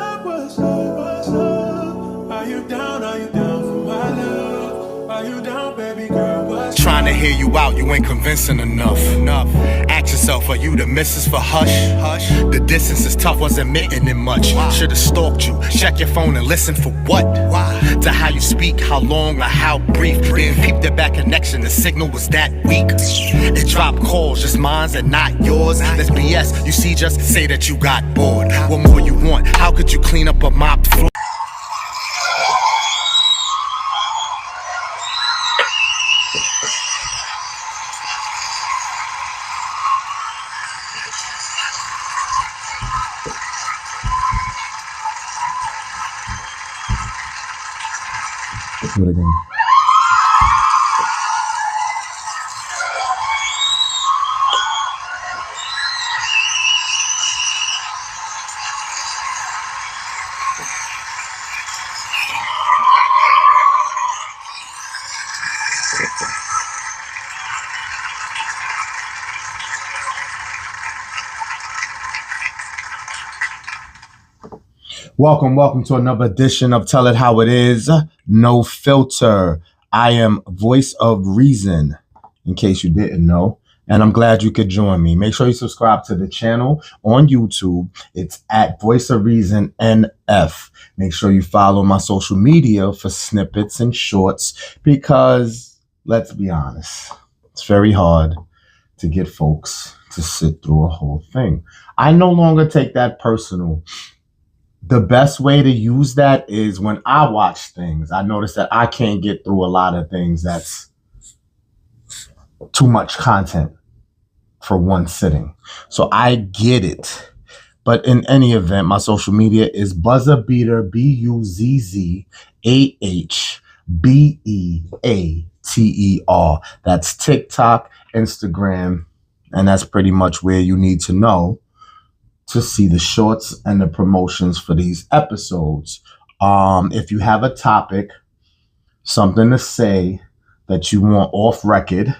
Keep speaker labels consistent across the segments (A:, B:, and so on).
A: up, what's up, what's up? Are you down for my love? Are you down, baby girl, what's up?
B: Trying to hear you out, you ain't convincing enough. Ask yourself, are you the missus for hush? The distance is tough, wasn't admitting it much. Should've stalked you, check your phone and listen for what? To how you speak, how long or how brief. Didn't peep the back connection, the signal was that weak. It dropped calls, just mine's and not yours. That's BS, you see, just say that you got bored. What more you want? How could you clean up a mopped floor?
C: Do it again. Welcome to another edition of Tell It How It Is, No Filter. I am Voice of Reason, in case you didn't know, and I'm glad you could join me. Make sure you subscribe to the channel on YouTube. It's at Voice of Reason NF. Make sure you follow my social media for snippets and shorts, because let's be honest, it's very hard to get folks to sit through a whole thing. I no longer take that personal. The best way to use that is when I watch things, I notice that I can't get through a lot of things that's too much content for one sitting. So I get it. But in any event, my social media is Buzzerbeater, BUZZAHBEATER. That's TikTok, Instagram, and that's pretty much where you need to know to see the shorts and the promotions for these episodes. If you have a topic, something to say that you want off record,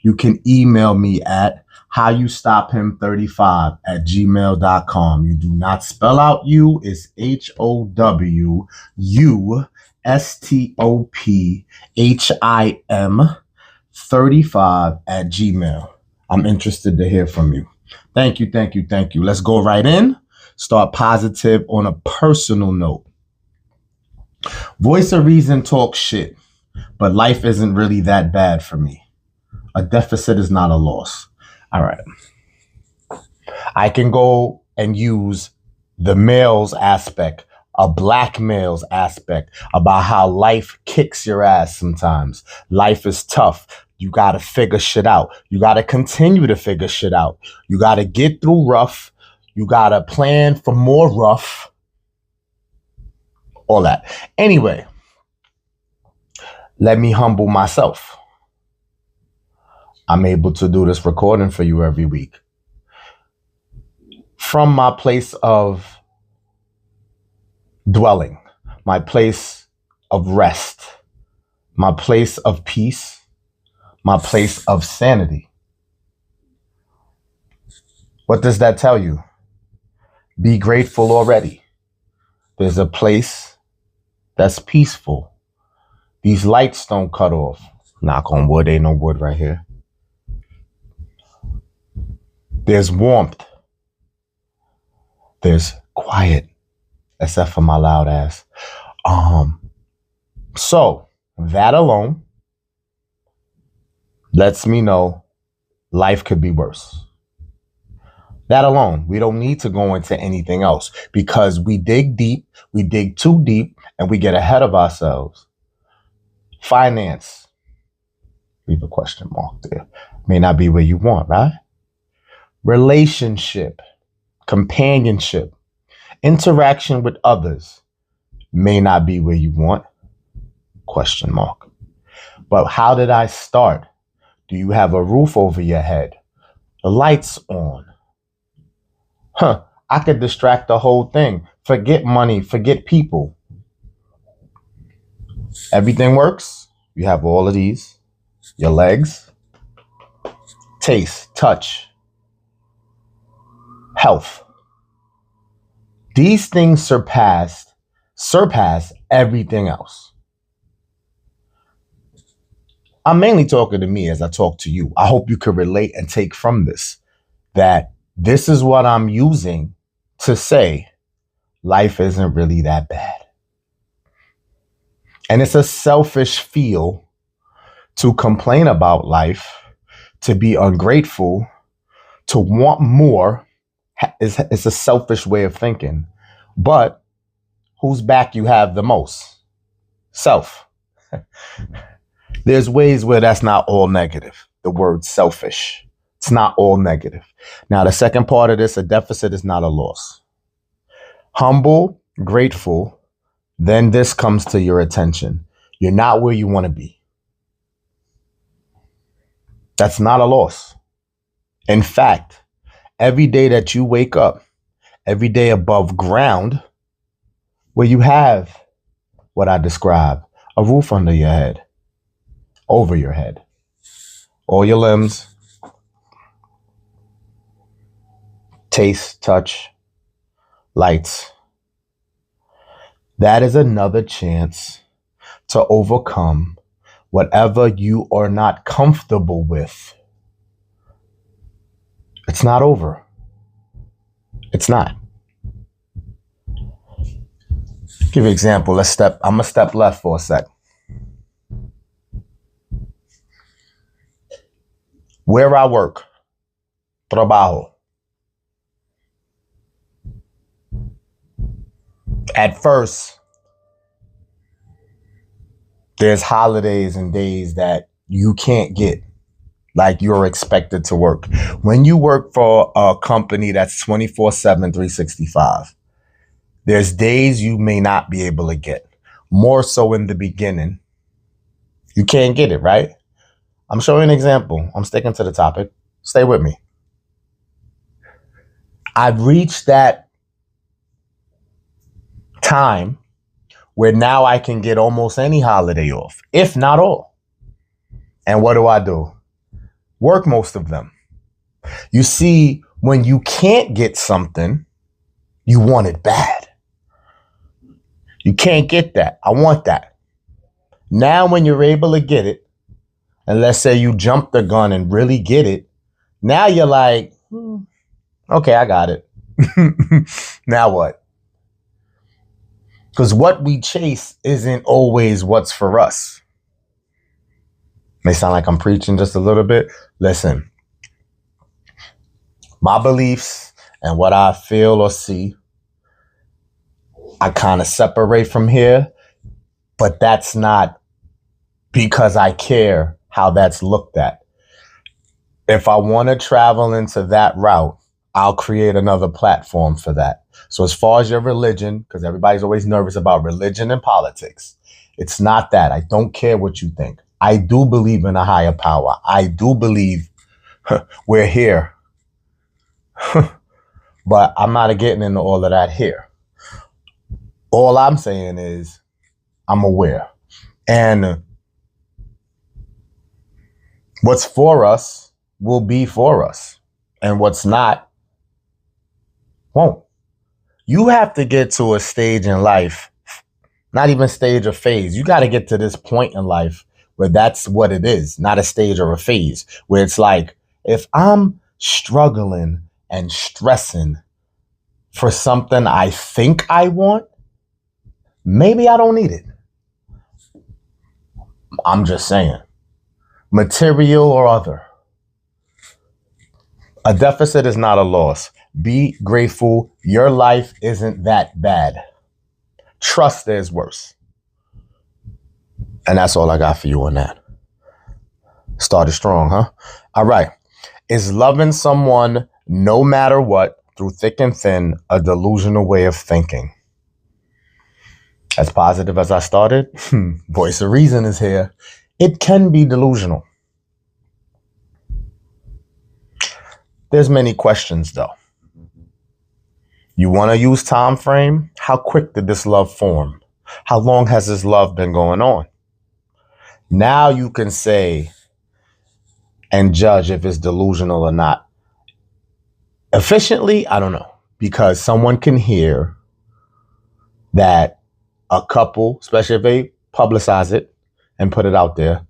C: you can email me at howyostophim35@gmail.com. You do not spell out you, it's HOWUSTOPHIM 35@gmail. I'm interested to hear from you. Thank you. Let's go right in. Start positive on a personal note. Voice of Reason talks shit, but life isn't really that bad for me. A deficit is not a loss. All right. I can go and use the male's aspect, a black male's aspect, about how life kicks your ass sometimes. Life is tough. You got to figure shit out. You got to continue to figure shit out. You got to get through rough. You got to plan for more rough. All that. Anyway, let me humble myself. I'm able to do this recording for you every week from my place of dwelling, my place of rest, my place of peace, my place of sanity. What does that tell you? Be grateful already. There's a place that's peaceful. These lights don't cut off. Knock on wood, ain't no wood right here. There's warmth. There's quiet, except for my loud ass. So that alone lets me know life could be worse. That alone, we don't need to go into anything else, because we dig deep, we dig too deep, and we get ahead of ourselves. Finance, leave a question mark there, may not be where you want, right? Relationship, companionship, interaction with others may not be where you want, question mark. But how did I start? Do you have a roof over your head? The lights on? I could distract the whole thing. Forget money, forget people. Everything works. You have all of these. Your legs, taste, touch, health, These things surpass everything else. I'm mainly talking to me as I talk to you. I hope you can relate and take from this that this is what I'm using to say life isn't really that bad. And it's a selfish feel to complain about life, to be ungrateful, to want more. It's a selfish way of thinking. But whose back you have the most? Self. There's ways where that's not all negative. The word selfish. It's not all negative. Now, the second part of this, a deficit is not a loss. Humble, grateful, then this comes to your attention. You're not where you want to be. That's not a loss. In fact, every day that you wake up, every day above ground, where you have what I describe, a roof under your head, over your head, all your limbs, taste, touch, lights. That is another chance to overcome whatever you are not comfortable with. It's not over. It's not. Give you an example. I'm gonna step left for a sec. Where I work, trabajo. At first, there's holidays and days that you can't get, like you're expected to work. When you work for a company that's 24/7, 365, there's days you may not be able to get. More so in the beginning. You can't get it, right? I'm showing an example. I'm sticking to the topic. Stay with me. I've reached that time where now I can get almost any holiday off, if not all. And what do? Work most of them. You see, when you can't get something, you want it bad. You can't get that. I want that. Now, when you're able to get it, and let's say you jump the gun and really get it, now you're like, okay, I got it. Now what? Because what we chase isn't always what's for us. May sound like I'm preaching just a little bit. Listen, my beliefs and what I feel or see, I kind of separate from here, but that's not because I care how that's looked at. If I want to travel into that route, I'll create another platform for that. So as far as your religion, because everybody's always nervous about religion and politics, it's not that. I don't care what you think. I do believe in a higher power. I do believe we're here. But I'm not getting into all of that here. All I'm saying is I'm aware. And what's for us will be for us. And what's not won't. You have to get to a stage in life, not even stage or phase. You got to get to this point in life where that's what it is, not a stage or a phase, where it's like, if I'm struggling and stressing for something I think I want, maybe I don't need it. I'm just saying, material or other. A deficit is not a loss. Be grateful. Your life isn't that bad. Trust there's worse. And that's all I got for you on that. Started strong, huh? All right. Is loving someone no matter what, through thick and thin, a delusional way of thinking? As positive as I started, voice of reason is here. It can be delusional. There's many questions though. You want to use time frame? How quick did this love form? How long has this love been going on? Now you can say and judge if it's delusional or not. Efficiently, I don't know, because someone can hear that a couple, especially if they publicize it and put it out there,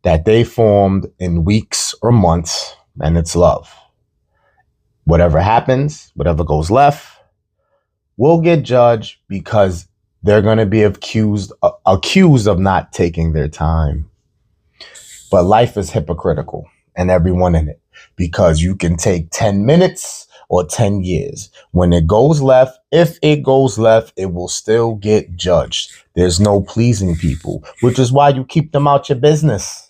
C: that they formed in weeks or months, and it's love. Whatever happens, whatever goes left, will get judged because they're going to be accused of not taking their time. But life is hypocritical, and everyone in it, because you can take 10 minutes or 10 years. When it goes left, if it goes left, it will still get judged. There's no pleasing people, which is why you keep them out your business.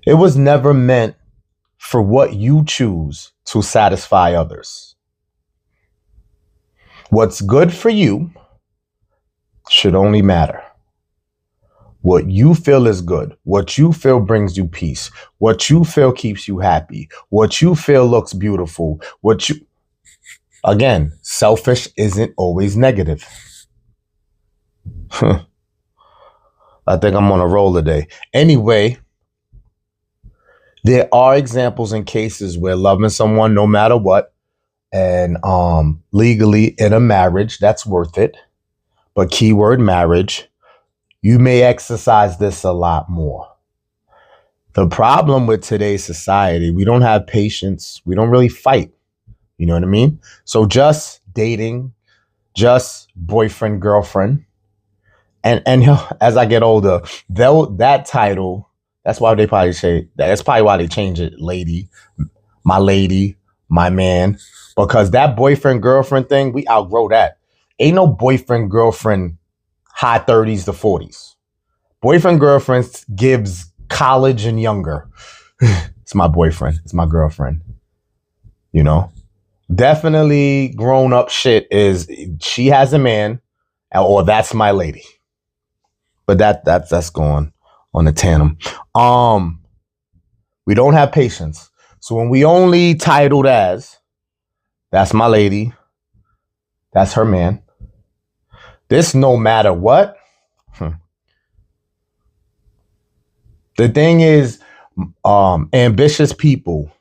C: It was never meant for what you choose to satisfy others. What's good for you should only matter. What you feel is good, what you feel brings you peace, what you feel keeps you happy, what you feel looks beautiful, again, selfish isn't always negative. I think I'm on a roll today. Anyway, there are examples and cases where loving someone no matter what, and legally in a marriage, that's worth it. But keyword marriage, you may exercise this a lot more. The problem with today's society, we don't have patience. We don't really fight. You know what I mean? So just dating, just boyfriend, girlfriend. And as I get older, that title, that's why they probably say, that's probably why they change it, lady, my man. Because that boyfriend, girlfriend thing, we outgrow that. Ain't no boyfriend, girlfriend, high 30s to 40s. Boyfriend, girlfriend gives college and younger. It's my boyfriend. It's my girlfriend. You know? Definitely grown up shit is she has a man or that's my lady. But that's going on a tandem. We don't have patience. So when we only titled as that's my lady, that's her man, this no matter what. The thing is, ambitious people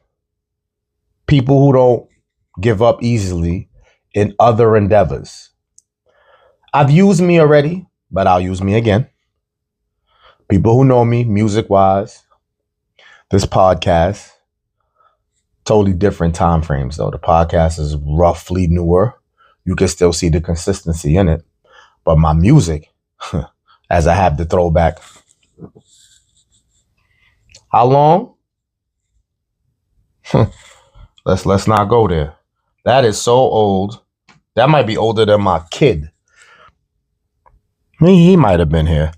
C: who don't give up easily in other endeavors. I've used me already, but I'll use me again. People who know me music-wise, this podcast, totally different time frames though. The podcast is roughly newer. You can still see the consistency in it. But my music, as I have the throwback. How long? Let's not go there. That is so old. That might be older than my kid. He might have been here.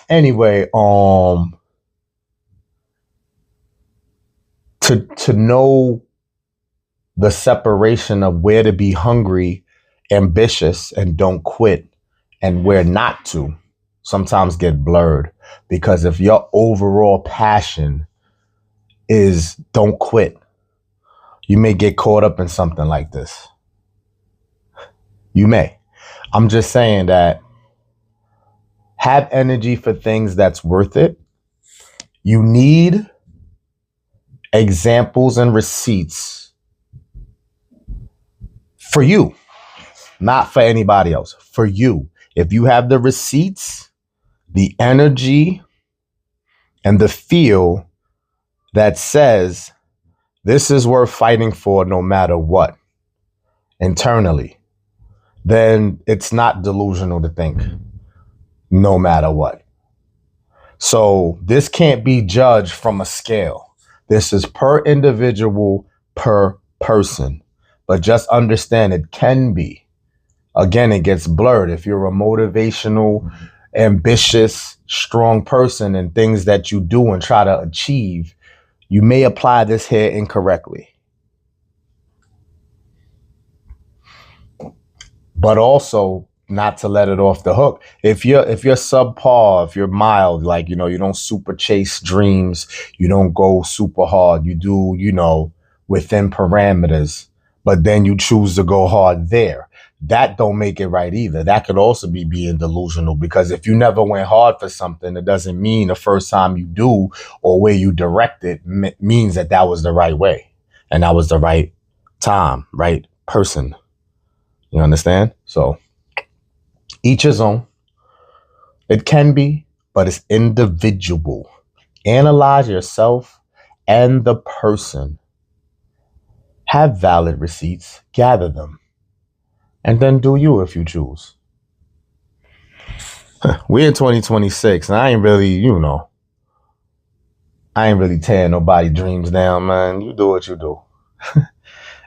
C: Anyway, to know the separation of where to be hungry, ambitious, and don't quit, and where not to, sometimes get blurred. Because if your overall passion is don't quit, you may get caught up in something like this. You may. I'm just saying that have energy for things that's worth it. You need examples and receipts for you, not for anybody else, for you. If you have the receipts, the energy, and the feel that says this is worth fighting for no matter what internally, then it's not delusional to think no matter what. So this can't be judged from a scale. This is per individual, per person. But just understand it can be. Again, it gets blurred. If you're a motivational, ambitious, strong person and things that you do and try to achieve, you may apply this here incorrectly. But also not to let it off the hook. If you're subpar, if you're mild, like, you don't super chase dreams, you don't go super hard, you do, within parameters, but then you choose to go hard there. That don't make it right either. That could also be being delusional, because if you never went hard for something, it doesn't mean the first time you do or where you direct it means that was the right way and that was the right time, right person. You understand? So each his own. It can be, but it's individual. Analyze yourself and the person. Have valid receipts, gather them, and then do you if you choose. We're in 2026, and I ain't really tearing nobody dreams down, man. You do what you do.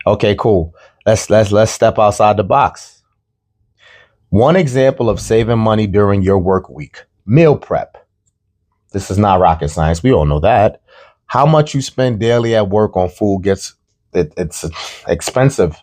C: Okay, cool. Let's step outside the box. One example of saving money during your work week: meal prep. This is not rocket science. We all know that. How much you spend daily at work on food it's expensive.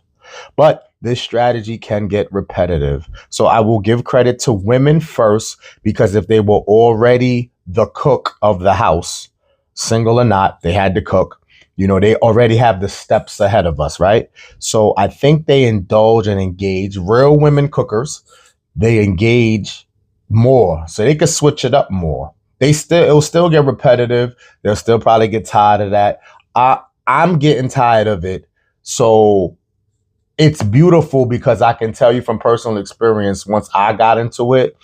C: But this strategy can get repetitive. So I will give credit to women first, because if they were already the cook of the house, single or not, they had to cook. They already have the steps ahead of us, right? So I think they indulge and engage. Real women cookers, they engage more, so they could switch it up more. It'll still get repetitive. They'll still probably get tired of that. I'm getting tired of it. So it's beautiful, because I can tell you from personal experience, once I got into it,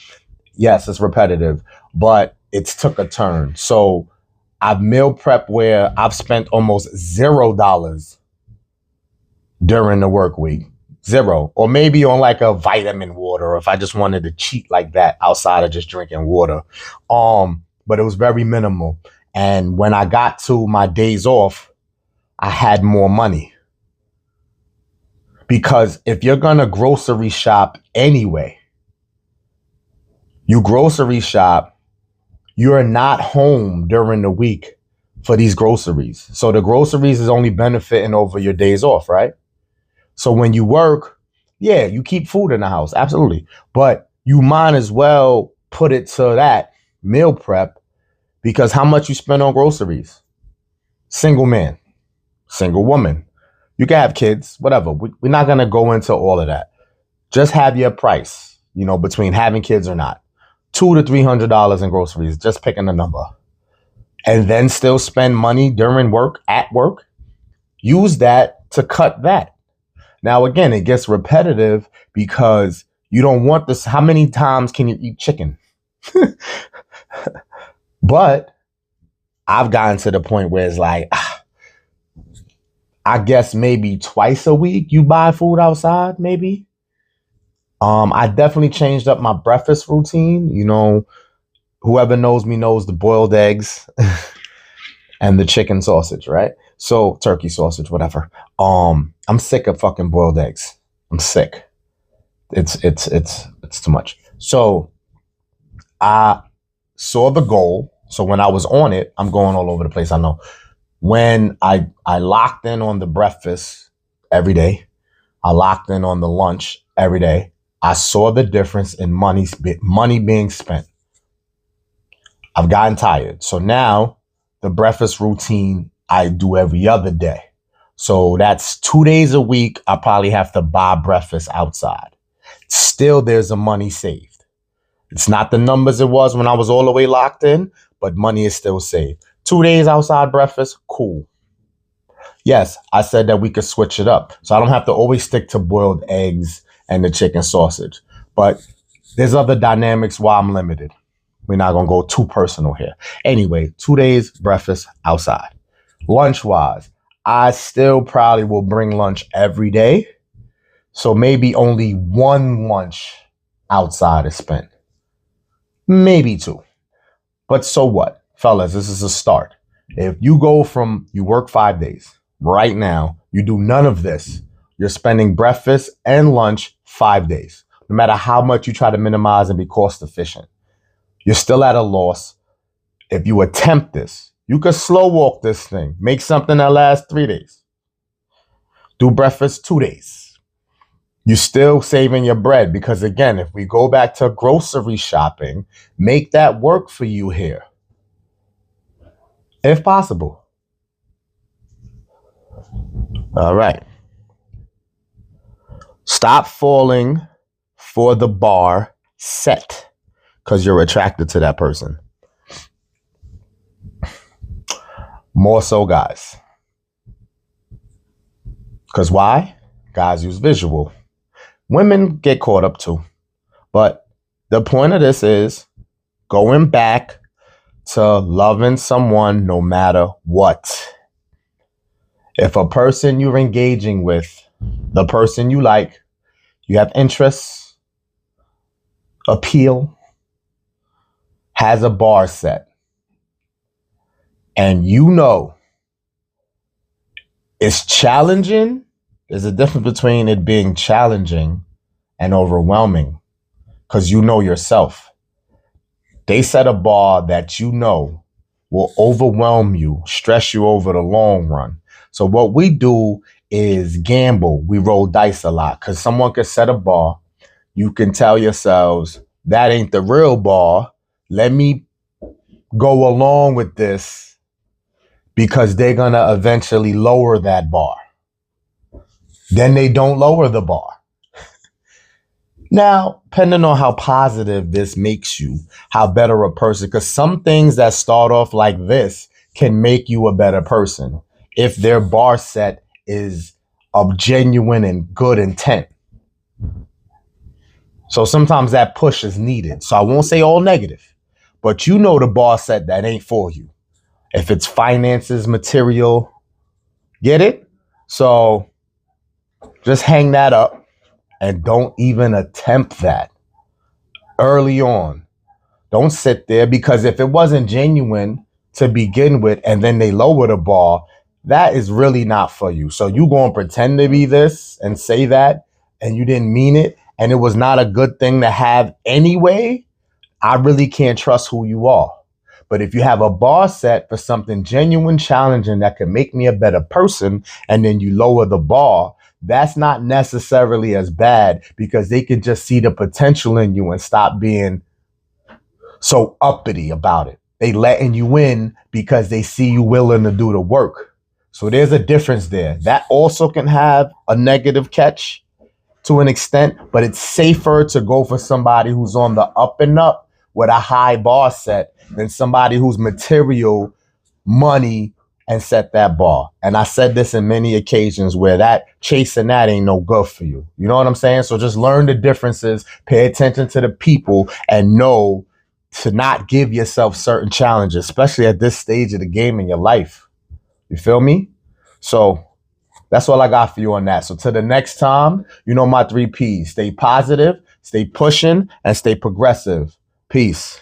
C: yes, it's repetitive, but it's took a turn. So I've meal prep where I've spent almost $0 during the work week. Zero. Or maybe on like a vitamin water, or if I just wanted to cheat like that outside of just drinking water. But it was very minimal. And when I got to my days off, I had more money. Because if you're going to grocery shop anyway, you grocery shop, you're not home during the week for these groceries. So the groceries is only benefiting over your days off, right? So when you work, yeah, you keep food in the house, absolutely. But you might as well put it to that meal prep, because how much you spend on groceries? Single man, single woman. You can have kids, whatever. We're not going to go into all of that. Just have your price, between having kids or not. $200 to $300 in groceries, just picking a number. And then still spend money during work, at work. Use that to cut that. Now, again, it gets repetitive because you don't want this. How many times can you eat chicken? But I've gotten to the point where it's like, I guess maybe twice a week you buy food outside, maybe. I definitely changed up my breakfast routine. Whoever knows me knows the boiled eggs and the chicken sausage, right? So turkey sausage, whatever. I'm sick of fucking boiled eggs. I'm sick. It's too much. So I saw the goal. So when I was on it, I'm going all over the place, I know. When I locked in on the breakfast every day, I locked in on the lunch every day, I saw the difference in money being spent. I've gotten tired. So now the breakfast routine I do every other day. So that's 2 days a week. I probably have to buy breakfast outside. Still, there's a money saved. It's not the numbers it was when I was all the way locked in, but money is still saved. 2 days outside breakfast, cool. Yes, I said that we could switch it up. So I don't have to always stick to boiled eggs and the chicken sausage. But there's other dynamics why I'm limited. We're not going to go too personal here. Anyway, 2 days breakfast outside. Lunch-wise, I still probably will bring lunch every day. So maybe only one lunch outside is spent. Maybe two. But so what? Fellas, this is a start. If you you work 5 days right now, you do none of this, you're spending breakfast and lunch 5 days. No matter how much you try to minimize and be cost efficient, you're still at a loss. If you attempt this, you could slow walk this thing. Make something that lasts 3 days. Do breakfast 2 days. You're still saving your bread, because again, if we go back to grocery shopping, make that work for you here. If possible. All right. Stop falling for the bar set because you're attracted to that person. More so, guys. Because why? Guys use visual. Women get caught up too. But the point of this is going back to loving someone no matter what. If a person you're engaging with, the person you like, you have interests, appeal, has a bar set, and you know it's challenging, there's a difference between it being challenging and overwhelming because you know yourself. They set a bar that you know will overwhelm you, stress you over the long run. So what we do is gamble. We roll dice a lot because someone can set a bar. You can tell yourselves, that ain't the real bar. Let me go along with this because they're going to eventually lower that bar. Then they don't lower the bar. Now, depending on how positive this makes you, how better a person, because some things that start off like this can make you a better person if their bar set is of genuine and good intent. So sometimes that push is needed. So I won't say all negative, but you know the bar set that ain't for you. If it's finances, material, get it? So just hang that up. And don't even attempt that early on. Don't sit there, because if it wasn't genuine to begin with and then they lower the bar, that is really not for you. So you going to pretend to be this and say that and you didn't mean it and it was not a good thing to have anyway. I really can't trust who you are. But if you have a bar set for something genuine, challenging that could make me a better person, and then you lower the bar, that's not necessarily as bad because they can just see the potential in you and stop being so uppity about it. They letting you in because they see you willing to do the work. So there's a difference there. That also can have a negative catch to an extent, but it's safer to go for somebody who's on the up and up with a high bar set than somebody who's material, money, and set that bar. And I said this in many occasions where that chasing that ain't no good for you. You know what I'm saying? So just learn the differences, pay attention to the people, and know to not give yourself certain challenges, especially at this stage of the game in your life. You feel me? So that's all I got for you on that. So till the next time, you know my 3 Ps. Stay positive, stay pushing, and stay progressive. Peace.